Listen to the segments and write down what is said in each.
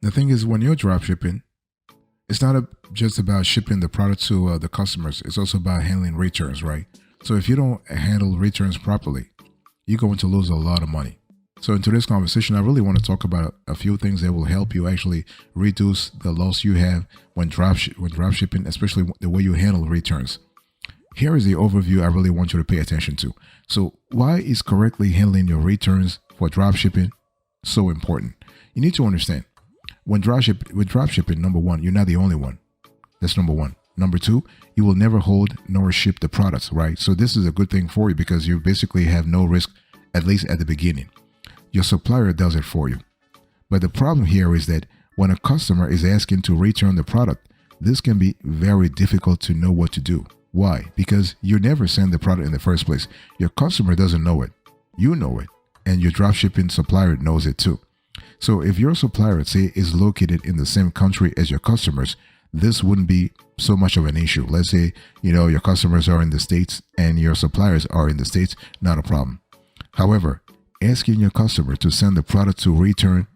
The thing is, when you're drop shipping, it's not just about shipping the product to the customers. It's also about handling returns, right? So if you don't handle returns properly, you're going to lose a lot of money. So in today's conversation, I really want to talk about a few things that will help you actually reduce the loss you have when drop shipping, especially the way you handle returns. Here is the overview I really want you to pay attention to. So why is correctly handling your returns for drop shipping so important? You need to understand with drop shipping, number one, you're not the only one. That's number one. Number two, you will never hold nor ship the products, right? So this is a good thing for you because you basically have no risk, at least at the beginning. Your supplier does it for you. But the problem here is that when a customer is asking to return the product, this can be very difficult to know what to do. Why? Because you never send the product in the first place. Your customer doesn't know it. You know it. And your dropshipping supplier knows it too. So if your supplier, say, is located in the same country as your customers, this wouldn't be so much of an issue. Let's say, your customers are in the States and your suppliers are in the States, not a problem. However, asking your customer to send the product to return,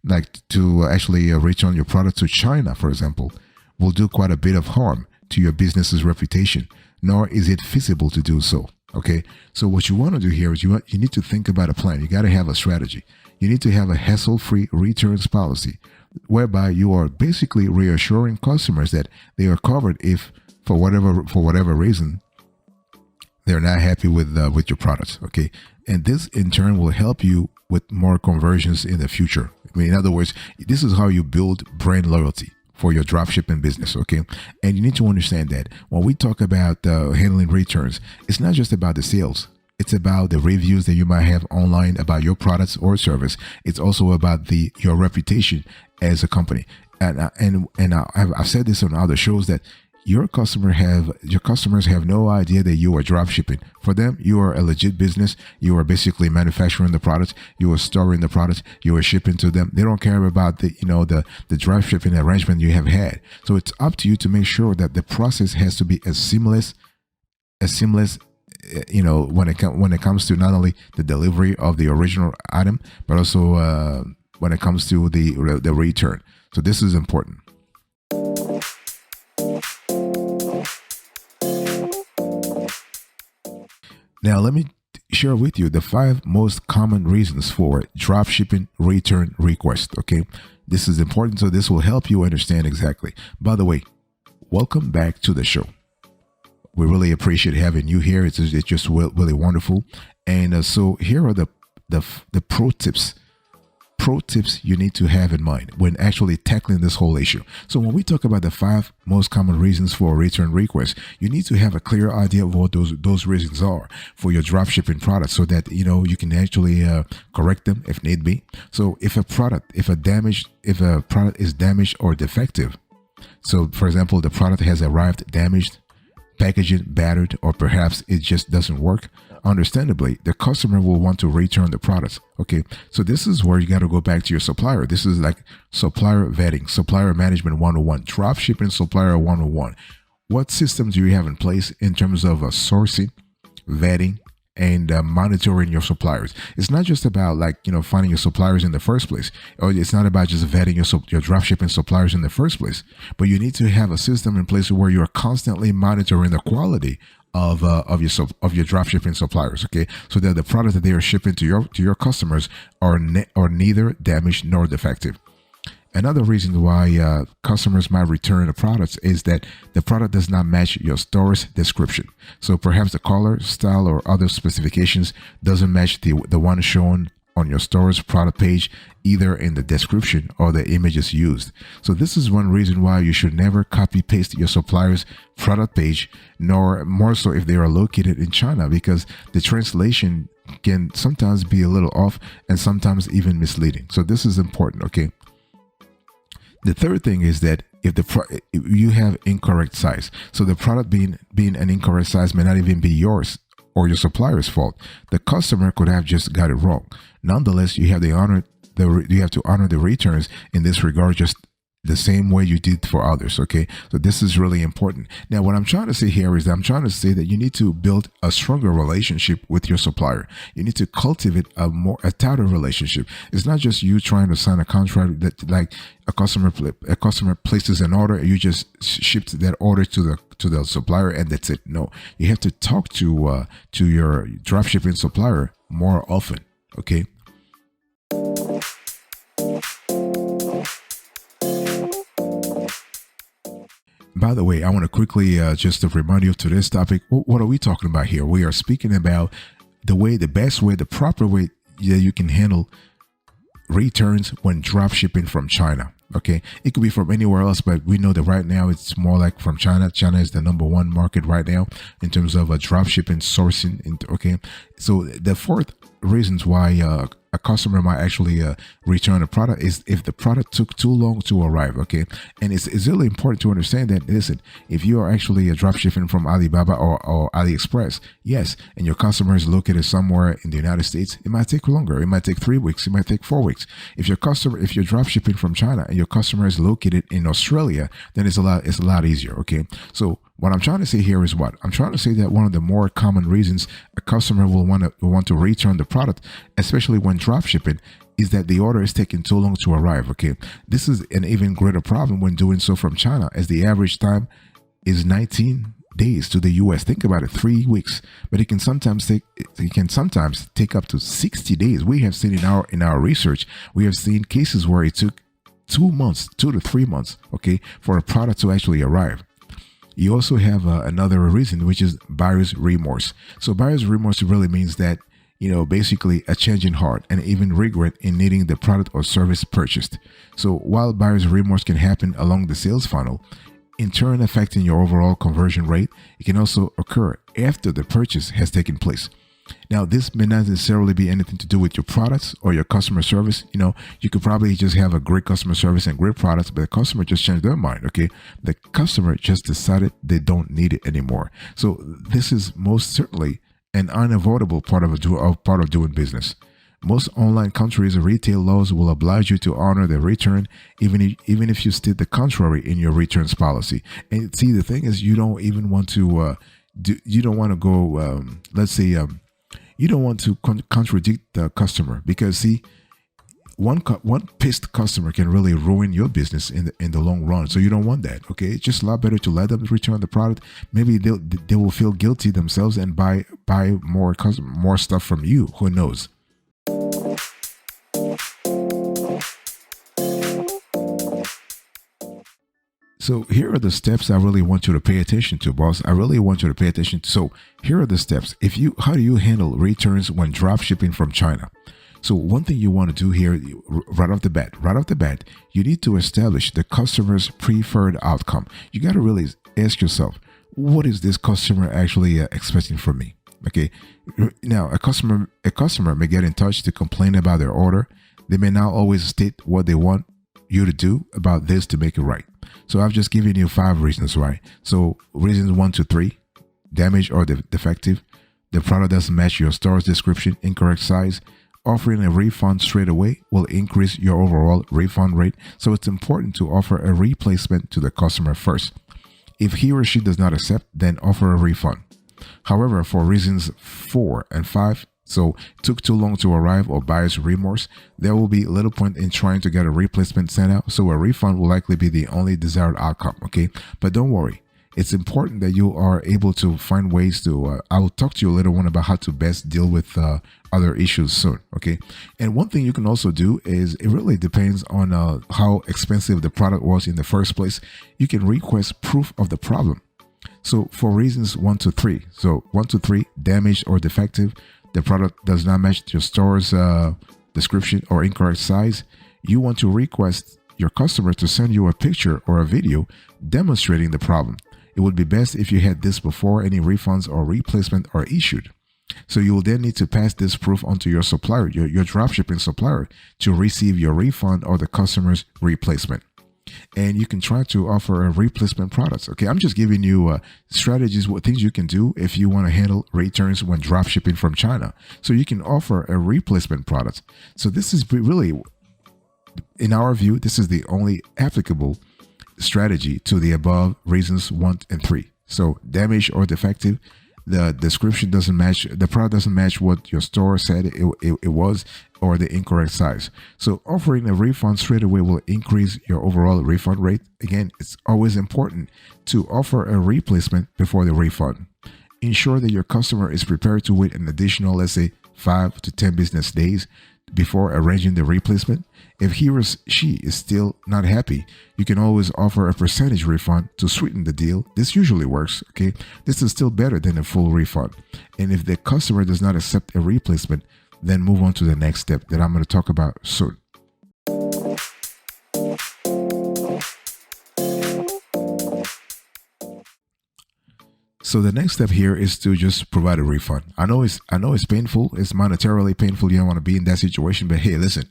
return your product to China, for example, will do quite a bit of harm to your business's reputation, nor is it feasible to do so. Okay, so what you want to do here is you need to think about a plan. You got to have a strategy. You need to have a hassle-free returns policy, whereby you are basically reassuring customers that they are covered if, for whatever reason, they're not happy with your products. Okay, and this in turn will help you with more conversions in the future. I mean, in other words, this is how you build brand loyalty for your dropshipping business, okay? And you need to understand that when we talk about handling returns, it's not just about the sales. It's about the reviews that you might have online about your products or service. It's also about your reputation as a company. And I've said this on other shows that your customers have no idea that you are dropshipping. For them, you are a legit business. You are basically manufacturing the products. You are storing the products. You are shipping to them. They don't care about the dropshipping arrangement you have had. So it's up to you to make sure that the process has to be as seamless, when it comes to not only the delivery of the original item, but also when it comes to the return. So this is important. Now, let me share with you the 5 most common reasons for dropshipping return request. Okay, this is important, so this will help you understand exactly. By the way, welcome back to the show. We really appreciate having you here. It's just really wonderful. And so here are the pro tips you need to have in mind when actually tackling this whole issue. So when we talk about the 5 most common reasons for a return request, you need to have a clear idea of what those reasons are for your dropshipping product, so that you can actually correct them if need be. So if a product is damaged or defective, so for example, the product has arrived damaged, packaging battered, or perhaps it just doesn't work, understandably, the customer will want to return the products. Okay, so this is where you got to go back to your supplier. This is like supplier vetting, supplier management 101, dropshipping supplier 101. What systems do you have in place in terms of sourcing, vetting, and monitoring your suppliers? It's not just about finding your suppliers in the first place, or it's not about just vetting your dropshipping suppliers in the first place, but you need to have a system in place where you're constantly monitoring the quality of your dropshipping suppliers, okay, so that the products that they are shipping to your customers are neither damaged nor defective. Another reason why customers might return the products is that the product does not match your store's description. So perhaps the color, style, or other specifications doesn't match the one shown on your store's product page, either in the description or the images used. So this is one reason why you should never copy paste your supplier's product page, nor more so if they are located in China, because the translation can sometimes be a little off and sometimes even misleading. So this is important, okay? The third thing is that if you have incorrect size, so the product being an incorrect size may not even be yours or your supplier's fault. The customer could have just got it wrong. Nonetheless, you have to honor the returns in this regard, just the same way you did for others. Okay, so this is really important. Now, what I'm trying to say here is that I'm trying to say that you need to build a stronger relationship with your supplier. You need to cultivate a tighter relationship. It's not just you trying to sign a contract that, like, a customer places an order and you just shipped that order to the supplier and that's it. No, you have to talk to your dropshipping supplier more often. Okay. By the way, I want to quickly just to remind you of today's topic. What are we talking about here? We are speaking about the best way, the proper way that you can handle returns when drop shipping from China. Okay, it could be from anywhere else, but we know that right now it's more like from China. China is the #1 market right now in terms of drop shipping sourcing. Okay, so the fourth reasons why a customer might actually return a product is if the product took too long to arrive. Okay, and it's really important to understand that, listen, if you are actually drop shipping from Alibaba or AliExpress, yes, and your customer is located somewhere in the United States, it might take longer. It might take 3 weeks. It might take 4 weeks. If you're drop shipping from China and your customer is located in Australia, then it's a lot easier. Okay, so what I'm trying to say here is what? I'm trying to say that one of the more common reasons a customer will want to return the product, especially when drop shipping, is that the order is taking too long to arrive. Okay, this is an even greater problem when doing so from China, as the average time is 19 days to the US. Think about it, 3 weeks, but it can sometimes take up to 60 days. We have seen in our research, we have seen cases where it took 2 to 3 months, okay, for a product to actually arrive. You also have another reason, which is buyer's remorse. So buyer's remorse really means that, basically a change in heart and even regret in needing the product or service purchased. So while buyer's remorse can happen along the sales funnel, in turn affecting your overall conversion rate, it can also occur after the purchase has taken place. Now, this may not necessarily be anything to do with your products or your customer service. You could probably just have a great customer service and great products, but the customer just changed their mind. Okay, the customer just decided they don't need it anymore. So this is most certainly an unavoidable part of doing business. Most online countries' retail laws will oblige you to honor the return, even if you state the contrary in your returns policy. And see, the thing is, you don't even want to you don't want to go. Let's say. You don't want to contradict the customer, because see, one pissed customer can really ruin your business in the long run. So you don't want that. Okay, it's just a lot better to let them return the product. Maybe they will feel guilty themselves and buy more stuff from you. Who knows? So here are the steps I really want you to pay attention to, boss. I really want you to pay attention to. So here are the steps. How do you handle returns when drop shipping from China? So one thing you want to do here right off the bat, you need to establish the customer's preferred outcome. You got to really ask yourself, what is this customer actually expecting from me? Okay. Now, a customer may get in touch to complain about their order. They may not always state what they want you to do about this to make it right. So I've just given you 5 reasons, right? So reasons 1 to 3: damaged or defective, the product doesn't match your store's description, incorrect size. Offering a refund straight away will increase your overall refund rate. So it's important to offer a replacement to the customer first. If he or she does not accept, then offer a refund. However, for reasons 4 and 5, so took too long to arrive or buyer's remorse, there will be little point in trying to get a replacement sent out. So a refund will likely be the only desired outcome. Okay, but don't worry. It's important that you are able to find ways to, I will talk to you later on about how to best deal with other issues soon. Okay. And one thing you can also do is, it really depends on how expensive the product was in the first place. You can request proof of the problem. So for reasons 1 to 3, so 1 to 3, damaged or defective, the product does not match your store's description or incorrect size, you want to request your customer to send you a picture or a video demonstrating the problem. It would be best if you had this before any refunds or replacement are issued. So you will then need to pass this proof on to your supplier, your dropshipping supplier, to receive your refund or the customer's replacement. And you can try to offer a replacement products. Okay, I'm just giving you strategies, what things you can do if you want to handle returns when drop shipping from China. So you can offer a replacement product. So this is really in our view, this is the only applicable strategy to the above reasons 1 and 3. So damaged or defective, the description doesn't match, the product doesn't match what your store said it was, or the incorrect size. So offering a refund straight away will increase your overall refund rate. Again, it's always important to offer a replacement before the refund. Ensure that your customer is prepared to wait an additional, let's say, 5 to 10 business days before arranging the replacement. If he or she is still not happy, you can always offer a percentage refund to sweeten the deal. This usually works, okay? This is still better than a full refund. And if the customer does not accept a replacement, then move on to the next step that I'm going to talk about soon. So the next step here is to just provide a refund. I know it's painful. It's monetarily painful. You don't want to be in that situation, but hey, listen,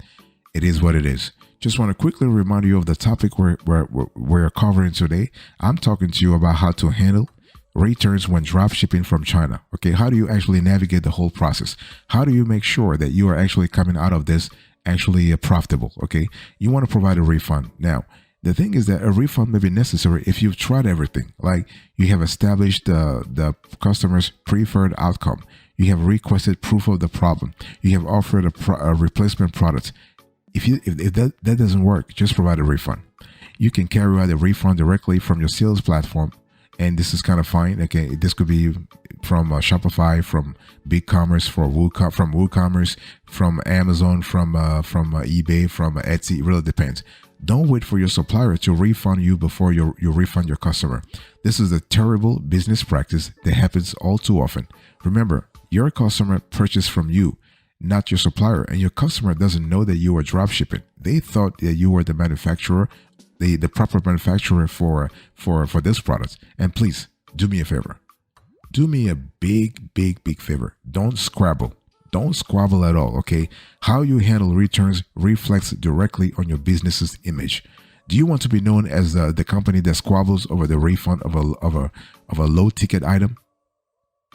it is what it is. Just want to quickly remind you of the topic we're covering today. I'm talking to you about how to handle returns when drop shipping from China. Okay, how do you actually navigate the whole process? How do you make sure that you are actually coming out of this actually profitable? Okay, you want to provide a refund. Now, the thing is that a refund may be necessary if you've tried everything. Like you have established the customer's preferred outcome. You have requested proof of the problem. You have offered a replacement product. If that doesn't work, just provide a refund. You can carry out a refund directly from your sales platform, and this is kind of fine. Okay, this could be from Shopify, from BigCommerce, from WooCommerce, from Amazon, from eBay, from Etsy. It really depends. Don't wait for your supplier to refund you before you refund your customer. This is a terrible business practice that happens all too often. Remember, your customer purchased from you, not your supplier, and your customer doesn't know that you are drop shipping. They thought that you were the manufacturer, the proper manufacturer for this product. And please do me a favor. Do me a big favor. Don't scrabble. Don't squabble at all, okay? How you handle returns reflects directly on your business's image. Do you want to be known as the company that squabbles over the refund of a low ticket item?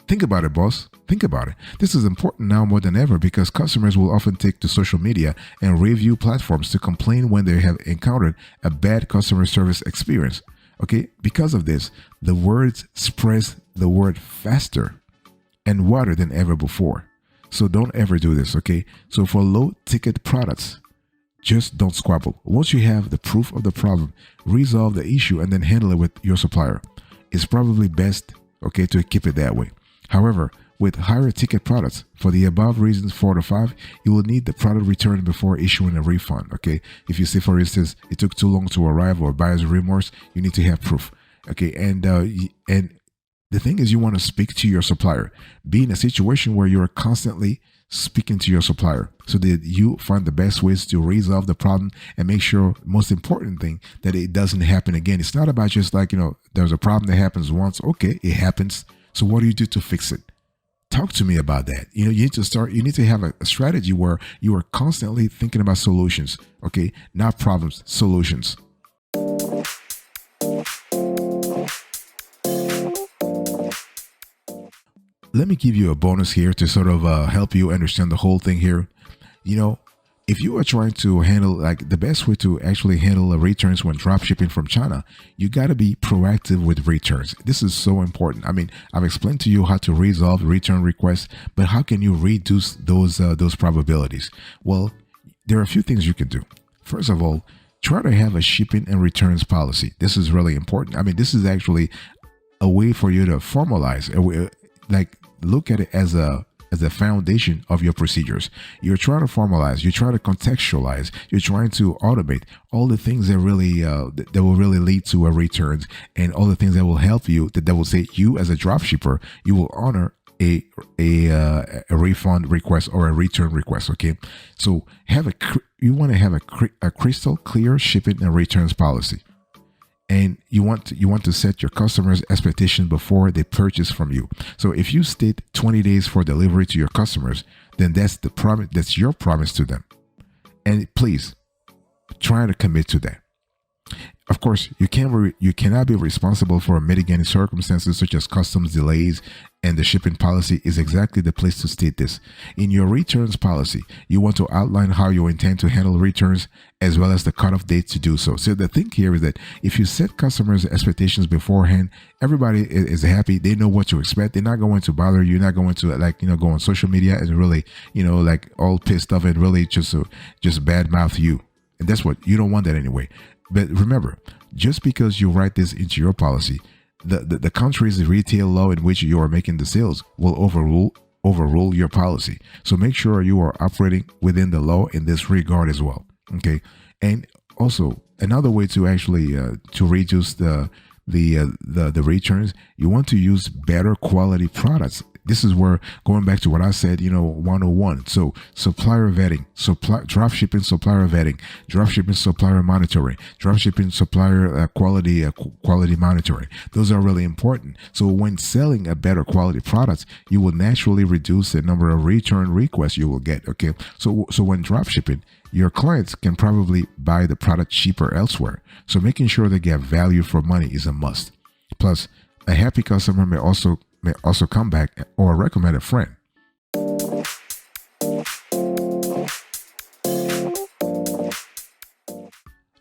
Think about it, boss. Think about it. This is important now more than ever because customers will often take to social media and review platforms to complain when they have encountered a bad customer service experience. Okay? Because of this, the words spread the word faster and wider than ever before. So don't ever do this, okay? So for low ticket products, just don't squabble. Once you have the proof of the problem, resolve the issue and then handle it with your supplier. It's probably best, okay, to keep it that way. However, with higher ticket products, for the above reasons 4 to 5, you will need the product returned before issuing a refund, okay? If you say, for instance, it took too long to arrive or buyer's remorse, you need to have proof, okay? And the thing is, you want to speak to your supplier. Be in a situation where you're constantly speaking to your supplier so that you find the best ways to resolve the problem and make sure, most important thing, that it doesn't happen again. It's not about just like, there's a problem that happens once. Okay, it happens. So what do you do to fix it? Talk to me about that. You need to have a strategy where you are constantly thinking about solutions. Okay, not problems, solutions. Let me give you a bonus here to sort of help you understand the whole thing here. If you are trying to handle, like, the best way to actually handle returns when drop shipping from China, you got to be proactive with returns. This is so important. I mean, I've explained to you how to resolve return requests, but how can you reduce those probabilities? Well, there are a few things you can do. First of all, try to have a shipping and returns policy. This is really important. I mean, this is actually a way for you to formalize, look at it as a foundation of your procedures. You're trying to formalize, you're trying to contextualize, you're trying to automate all the things that really that will really lead to a return, and all the things that will help you, that will say you as a drop shipper, you will honor a refund request or a return request. Okay, so you want to have a crystal clear shipping and returns policy. And you want to set your customers' expectations before they purchase from you. So if you state 20 days for delivery to your customers, then that's the promise. That's your promise to them. And please try to commit to that. Of course, you cannot be responsible for mitigating circumstances such as customs delays, and the shipping policy is exactly the place to state this. In your returns policy, you want to outline how you intend to handle returns as well as the cutoff date to do so. So the thing here is that if you set customers' expectations beforehand, everybody is happy. They know what to expect. They're not going to bother you. You're not going to go on social media and really, all pissed off and really just badmouth you. And that's what you don't want that anyway. But remember, just because you write this into your policy, the country's retail law in which you are making the sales will overrule your policy. So make sure you are operating within the law in this regard as well. Okay. And also another way to actually to reduce the returns, you want to use better quality products. This is where, going back to what I said, 101. So supplier vetting, dropshipping supplier vetting, dropshipping supplier monitoring, dropshipping supplier quality monitoring. Those are really important. So when selling a better quality product, you will naturally reduce the number of return requests you will get. Okay. So when dropshipping, your clients can probably buy the product cheaper elsewhere. So making sure they get value for money is a must. Plus, a happy customer may also come back or recommend a friend.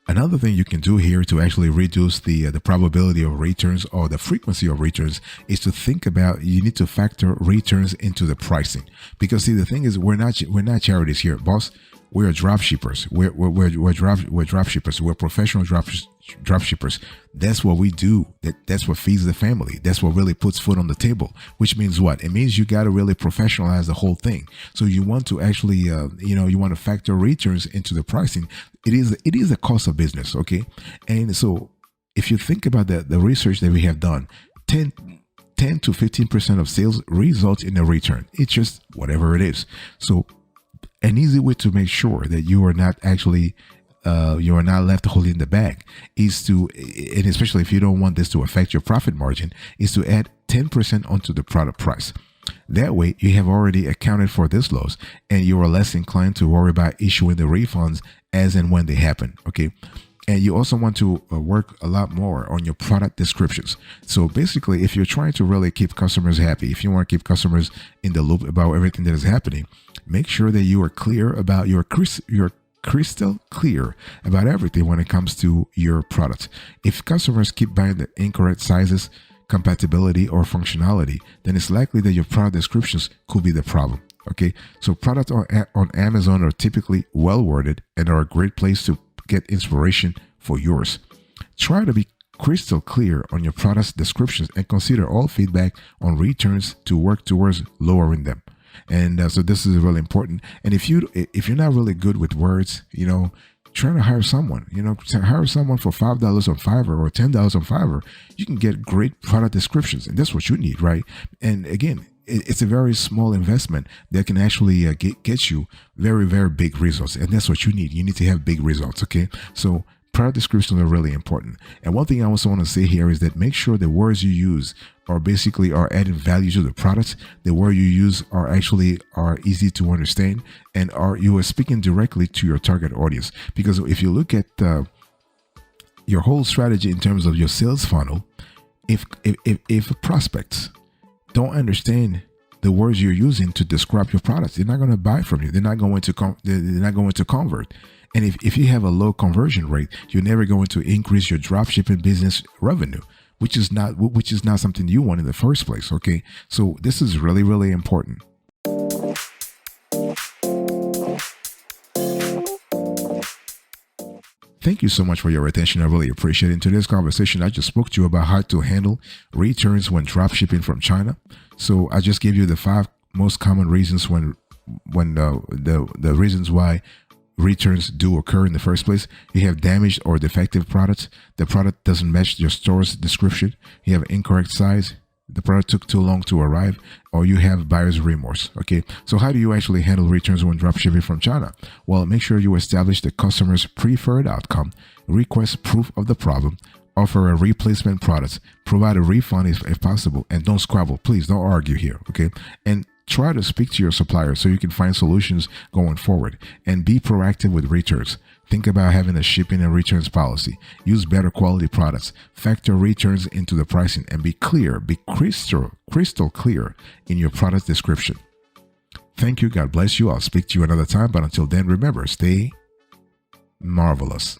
Another thing you can do here to actually reduce the probability of returns or the frequency of returns is to think about, you need to factor returns into the pricing. Because see, the thing is, we're not charities here, boss. We're dropshippers. We're dropshippers. We're professional dropshippers. That's what we do. That's what feeds the family. That's what really puts food on the table. Which means what? It means you got to really professionalize the whole thing. So you want to actually, you want to factor returns into the pricing. It is a cost of business, okay? And so if you think about the research that we have done, 10 to 15% of sales results in a return. It's just whatever it is. So an easy way to make sure that you are not actually you are not left holding the bag is to, and especially if you don't want this to affect your profit margin, is to add 10% onto the product price. That way you have already accounted for this loss and you are less inclined to worry about issuing the refunds as and when they happen. Okay. And you also want to work a lot more on your product descriptions. So basically, if you're trying to really keep customers happy, if you want to keep customers in the loop about everything that is happening, make sure that you are clear about your crystal clear about everything when it comes to your product. If customers keep buying the incorrect sizes, compatibility, or functionality, then it's likely that your product descriptions could be the problem. Okay, so products on Amazon are typically well worded and are a great place to get inspiration for yours. Try to be crystal clear on your product's descriptions and consider all feedback on returns to work towards lowering them. And so this is really important. And if you're not really good with words, try to hire someone. Hire someone for $5 on Fiverr or $10 on Fiverr. You can get great product descriptions, and that's what you need, right? And again, it's a very small investment that can actually get you very, very big results. And that's what you need. You need to have big results. Okay. So product descriptions are really important. And one thing I also want to say here is that make sure the words you use are adding value to the products. The words you use are easy to understand and you are speaking directly to your target audience. Because if you look at your whole strategy in terms of your sales funnel, if prospects don't understand the words you're using to describe your products, they're not going to buy from you. They're not going to convert. And if you have a low conversion rate, you're never going to increase your dropshipping business revenue, which is not something you want in the first place. Okay, so this is really, really important. Thank you so much for your attention. I really appreciate it. In today's conversation, I just spoke to you about how to handle returns when dropshipping from China. So I just gave you the 5 most common reasons when the reasons why returns do occur in the first place. You have damaged or defective products. The product doesn't match your store's description. You have incorrect size. The product took too long to arrive, or you have buyer's remorse. Okay, so how do you actually handle returns when dropshipping from China? Well, make sure you establish the customer's preferred outcome, request proof of the problem, offer a replacement product, provide a refund if possible, and don't squabble. Please don't argue here. Okay, and Try to speak to your supplier so you can find solutions going forward, and be proactive with returns. Think about having a shipping and returns policy. Use better quality products. Factor returns into the pricing, and be crystal clear in your product description. Thank you. God bless you. I'll speak to you another time. But until then, remember, stay marvelous.